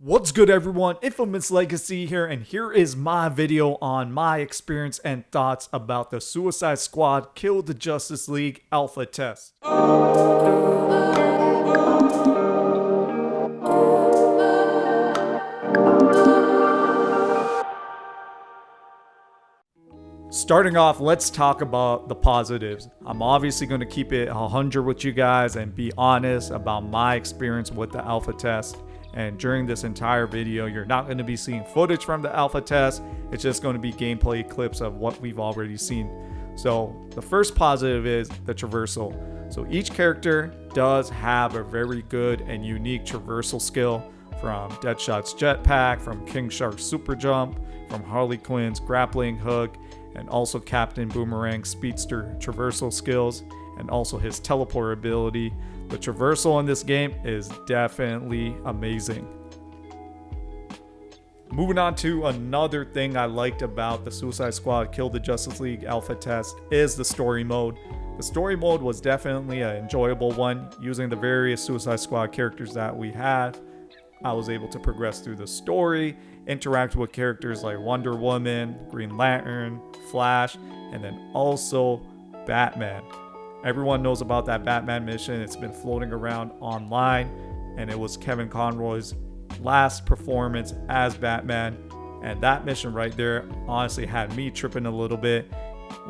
What's good, everyone? Infamous Legacy here, and here is my video on my experience and thoughts about the Suicide Squad Kill the Justice League alpha test. Starting off, let's talk about the positives. I'm obviously going to keep it 100 with you guys and be honest about my experience with the alpha test. And during this entire video, you're not going to be seeing footage from the alpha test. It's just going to be gameplay clips of what we've already seen. So the first positive is the traversal. So each character does have a very good and unique traversal skill, from Deadshot's jetpack, from King Shark's super jump, from Harley Quinn's grappling hook, and also Captain Boomerang's speedster traversal skills, and also his teleport ability. The traversal in this game is definitely amazing. Moving on to another thing I liked about the Suicide Squad Kill the Justice League alpha test is the story mode. The story mode was definitely an enjoyable one. Using the various Suicide Squad characters that we have, I was able to progress through the story, interact with characters like Wonder Woman, Green Lantern, Flash, and then also Batman. Everyone knows about that Batman mission. It's been floating around online, and it was Kevin Conroy's last performance as Batman. And that mission right there honestly had me tripping a little bit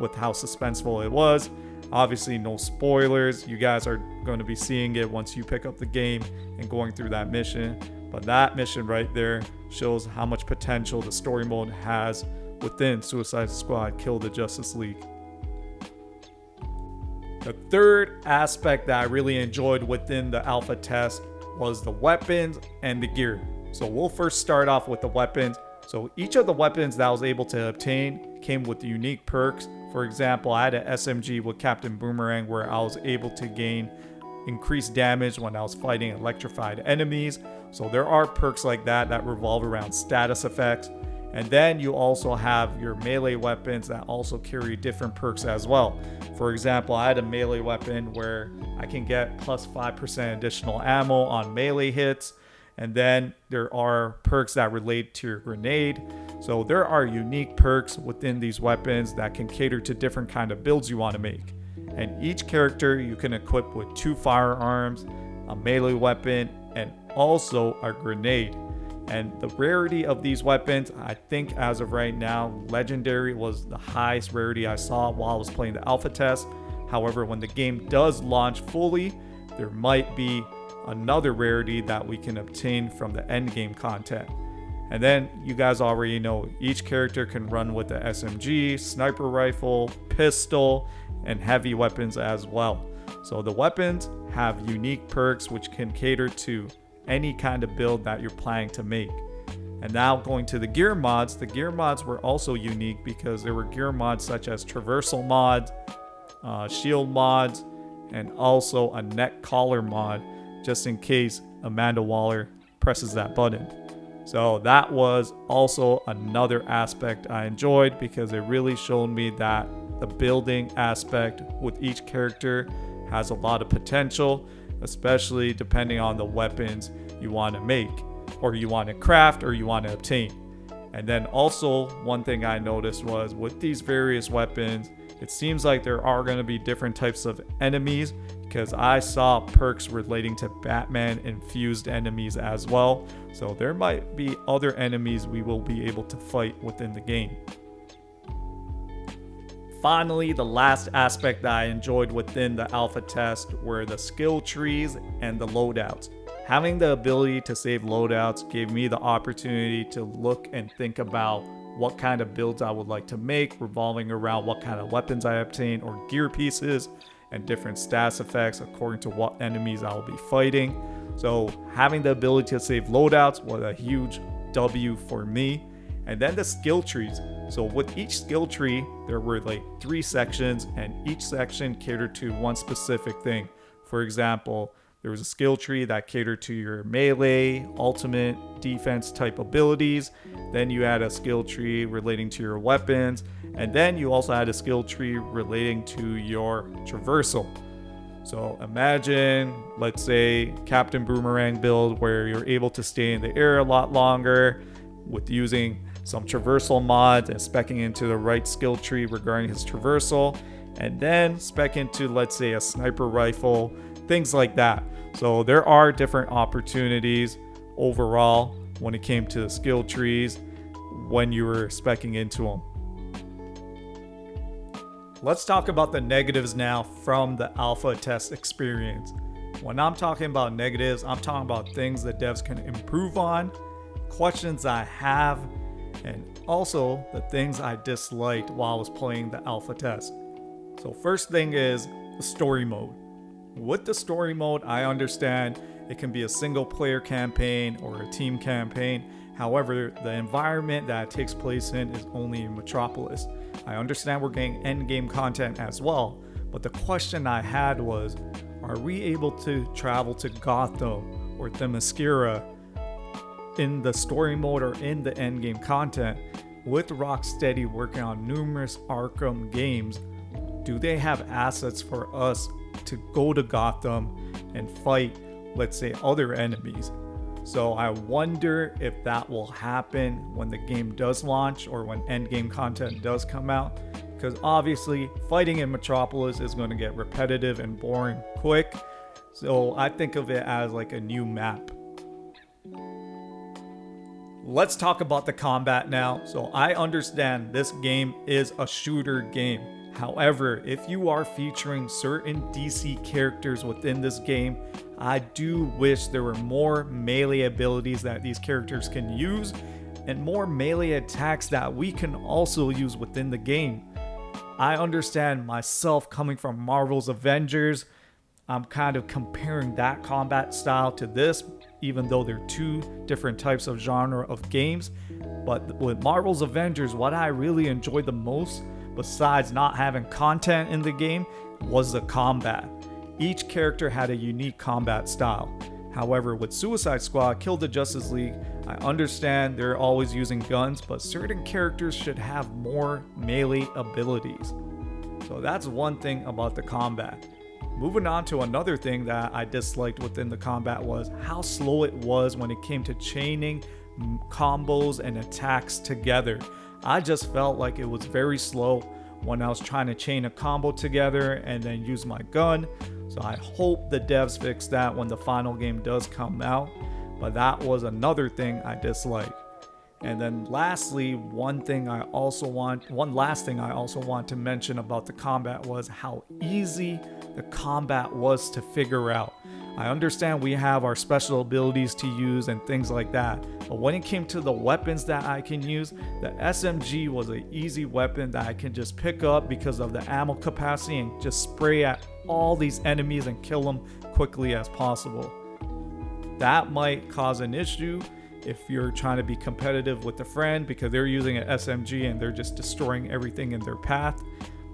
with how suspenseful it was. Obviously, no spoilers. You guys are going to be seeing it once you pick up the game and going through that mission. But that mission right there shows how much potential the story mode has within Suicide Squad Kill the Justice League. The third aspect that I really enjoyed within the alpha test was the weapons and the gear. So we'll first start off with the weapons. So each of the weapons that I was able to obtain came with unique perks. For example, I had an SMG with Captain Boomerang where I was able to gain increased damage when I was fighting electrified enemies. So there are perks like that that revolve around status effects. And then you also have your melee weapons that also carry different perks as well. For example, I had a melee weapon where I can get plus 5% additional ammo on melee hits. And then there are perks that relate to your grenade. So there are unique perks within these weapons that can cater to different kind of builds you want to make. And each character you can equip with 2 firearms, a melee weapon, and also a grenade. And the rarity of these weapons, I think as of right now, Legendary was the highest rarity I saw while I was playing the alpha test. However, when the game does launch fully, there might be another rarity that we can obtain from the endgame content. And then you guys already know each character can run with the SMG, sniper rifle, pistol, and heavy weapons as well. So the weapons have unique perks which can cater to any kind of build that you're planning to make. And now going to the gear mods, the gear mods were also unique because there were gear mods such as traversal mods, shield mods, and also a neck collar mod, just in case Amanda Waller presses that button. So that was also another aspect I enjoyed because it really showed me that the building aspect with each character has a lot of potential, especially depending on the weapons you want to make, or you want to craft, or you want to obtain. And then also one thing I noticed was with these various weapons, it seems like there are going to be different types of enemies, because I saw perks relating to Batman infused enemies as well. So there might be other enemies we will be able to fight within the game. Finally, the last aspect that I enjoyed within the alpha test were the skill trees and the loadouts. Having the ability to save loadouts gave me the opportunity to look and think about what kind of builds I would like to make, revolving around what kind of weapons I obtain or gear pieces, and different stats effects according to what enemies I will be fighting. So having the ability to save loadouts was a huge W for me. And then the skill trees. So with each skill tree, there were like 3 sections, and each section catered to one specific thing. For example, there was a skill tree that catered to your melee, ultimate, defense type abilities. Then you had a skill tree relating to your weapons. And then you also had a skill tree relating to your traversal. So imagine, let's say, Captain Boomerang build where you're able to stay in the air a lot longer with using some traversal mods and speccing into the right skill tree regarding his traversal, and then spec into, let's say, a sniper rifle, things like that. So there are different opportunities overall when it came to the skill trees when you were speccing into them. Let's talk about the negatives now from the alpha test experience. When I'm talking about negatives, I'm talking about things that devs can improve on, questions I have, and also the things I disliked while I was playing the alpha test. So first thing is the story mode. With the story mode, I understand it can be a single player campaign or a team campaign. However, the environment that it takes place in is only in Metropolis. I understand we're getting endgame content as well, but the question I had was, are we able to travel to Gotham or Themyscira in the story mode or in the endgame content? With Rocksteady working on numerous Arkham games, do they have assets for us to go to Gotham and fight, let's say, other enemies? So I wonder if that will happen when the game does launch or when endgame content does come out, because obviously fighting in Metropolis is going to get repetitive and boring quick. So I think of it as like a new map. Let's talk about the combat now. So I understand this game is a shooter game. However, if you are featuring certain DC characters within this game, I do wish there were more melee abilities that these characters can use and more melee attacks that we can also use within the game. I understand myself coming from Marvel's Avengers, I'm kind of comparing that combat style to this, even though they're two different types of genre of games. But with Marvel's Avengers, what I really enjoyed the most, besides not having content in the game, was the combat. Each character had a unique combat style. However, with Suicide Squad, Kill the Justice League, I understand they're always using guns, but certain characters should have more melee abilities. So that's one thing about the combat. Moving on to another thing that I disliked within the combat was how slow it was when it came to chaining combos and attacks together. I just felt like it was very slow when I was trying to chain a combo together and then use my gun. So I hope the devs fix that when the final game does come out. But that was another thing I disliked. And then lastly, one last thing I also want to mention about the combat was how easy the combat was to figure out. I understand we have our special abilities to use and things like that, but when it came to the weapons that I can use, the SMG was an easy weapon that I can just pick up because of the ammo capacity and just spray at all these enemies and kill them quickly as possible. That might cause an issue if you're trying to be competitive with a friend because they're using an SMG and they're just destroying everything in their path.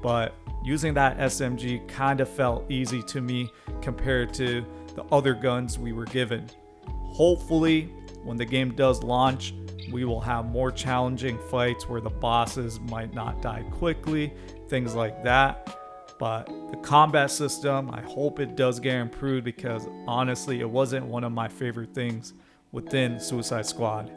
But using that SMG kind of felt easy to me compared to the other guns we were given. Hopefully, when the game does launch, we will have more challenging fights where the bosses might not die quickly, things like that. But the combat system, I hope it does get improved because honestly, it wasn't one of my favorite things within Suicide Squad.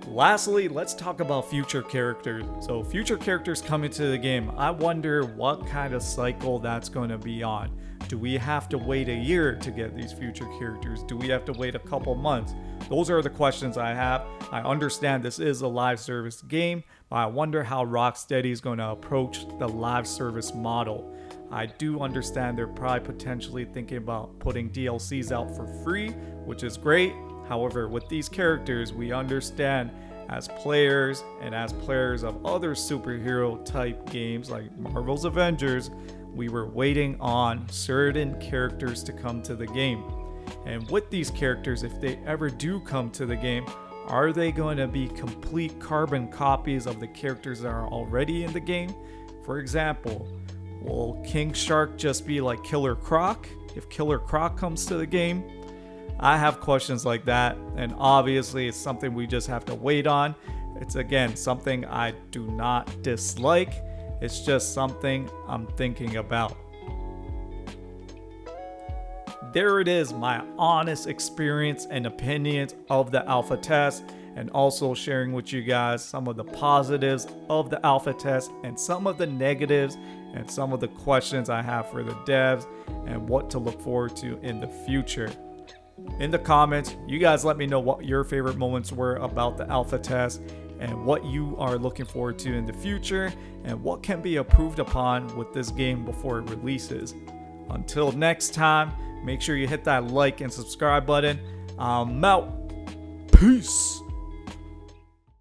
Lastly, let's talk about future characters. So future characters coming to the game, I wonder what kind of cycle that's going to be on. Do we have to wait a year to get these future characters? Do we have to wait a couple months? Those are the questions I have. I understand this is a live service game, but I wonder how Rocksteady is going to approach the live service model. I do understand they're probably potentially thinking about putting DLCs out for free, which is great. However, with these characters, we understand as players and as players of other superhero type games like Marvel's Avengers, we were waiting on certain characters to come to the game. And with these characters, if they ever do come to the game, are they going to be complete carbon copies of the characters that are already in the game? For example, will King Shark just be like Killer Croc if Killer Croc comes to the game? I have questions like that, and obviously it's something we just have to wait on. It's again something I do not dislike. It's just something I'm thinking about. There it is, my honest experience and opinions of the alpha test, and also sharing with you guys some of the positives of the alpha test and some of the negatives and some of the questions I have for the devs and what to look forward to in the future. In the comments, you guys let me know what your favorite moments were about the alpha test and what you are looking forward to in the future and what can be improved upon with this game before it releases. Until next time, make sure you hit that like and subscribe button. I'm out. Peace.